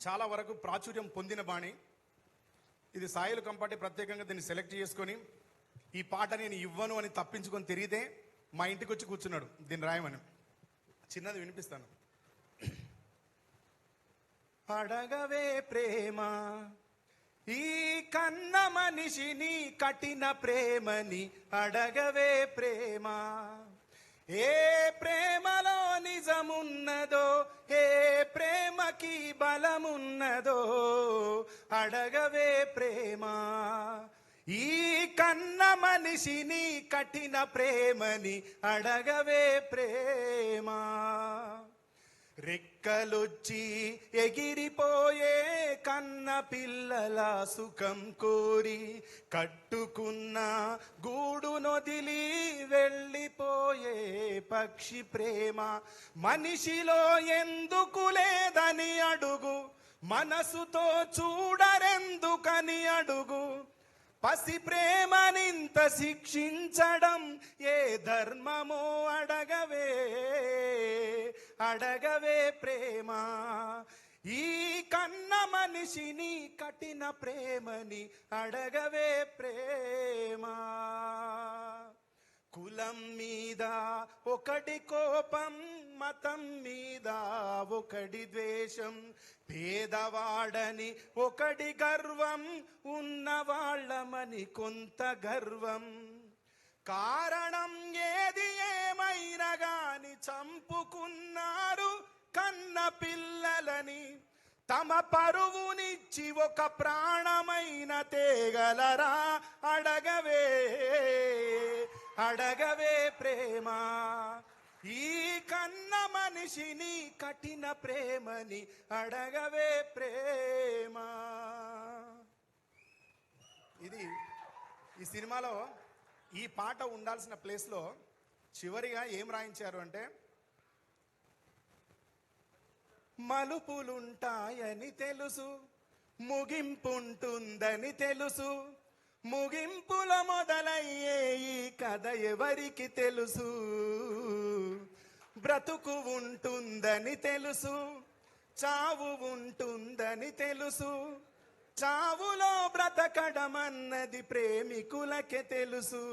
చాలా వరకు ప్రాచుర్యం పొందిన బాణి. ఇది సాయిలు కంపాటి ప్రత్యేకంగా దీన్ని సెలెక్ట్ చేసుకొని ఈ పాట నేను ఇవ్వను అని తప్పించుకొని తిరిగితే మా ఇంటికి వచ్చి కూర్చున్నాడు దీన్ని రాయమని. చిన్నది వినిపిస్తాను. అడగవే ప్రేమ ఈ కన్న మనిషిని కఠిన ప్రేమని అడగవే ప్రేమ. ఏ ప్రేమలో నిజమున్నదో ఏ ప్రేమకి బలమున్నదో అడగవే ప్రేమ. ఈ కన్న మనిషిని కఠిన ప్రేమని అడగవే ప్రేమ. రెక్కలొచ్చి ఎగిరిపోయే కన్న పిల్లల సుఖం కోరి కట్టుకున్న గూడు నొదిలి వెళ్ళిపోయే పక్షి ప్రేమ. మనిషిలో ఎందుకు లేదని అడుగు, మనసుతో చూడరెందుకని అడుగు. పసి ప్రేమనింత శిక్షించడం ఏ ధర్మమో అడగవే అడగవే ప్రేమ. ఈ కన్న మనిషిని కఠిన ప్రేమని అడగవే ప్రేమ. కులం మీద ఒకటి కోపం, మతం మీద ఒకటి ద్వేషం, పేదవాడని ఒకటి గర్వం, ఉన్నవాళ్ళమని కొంత గర్వం. కారణం ఏది ఏమైనా గాని చంపుకున్నారు కన్న పిల్లలని. తమ పరువునిచ్చి ఒక ప్రాణమైన తేగలరా అడగవే అడగవే ప్రేమ. ఈ కన్న మనిషిని కఠిన ప్రేమని అడగవే ప్రేమ. ఇది ఈ సినిమాలో ఈ పాట ఉండాల్సిన ప్లేస్లో చివరిగా ఏం రాయించారు అంటే, మలుపులుంటాయని తెలుసు ముగింపుంటుందని తెలుసు, ముగింపులో మొదలయ్యే ఈ కథ ఎవరికి తెలుసు. బ్రతుకు ఉంటుందని తెలుసు, చావు ఉంటుందని తెలుసు, చావులో బ్రతకడం అన్నది ప్రేమికులకే తెలుసు.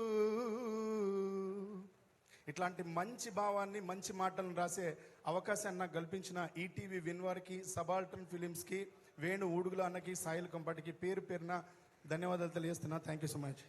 ఇట్లాంటి మంచి భావాన్ని మంచి మాటలను రాసే అవకాశాన్ని నాకు కల్పించిన ఈటీవీ విన్ వారికి, సబాల్టర్న్ ఫిలిమ్స్కి, వేణు ఊడుగుల అన్నకి, సాయిల్ కంపాటికి పేరు పేరున ధన్యవాదాలు తెలియజేస్తున్నా. Thank you so much.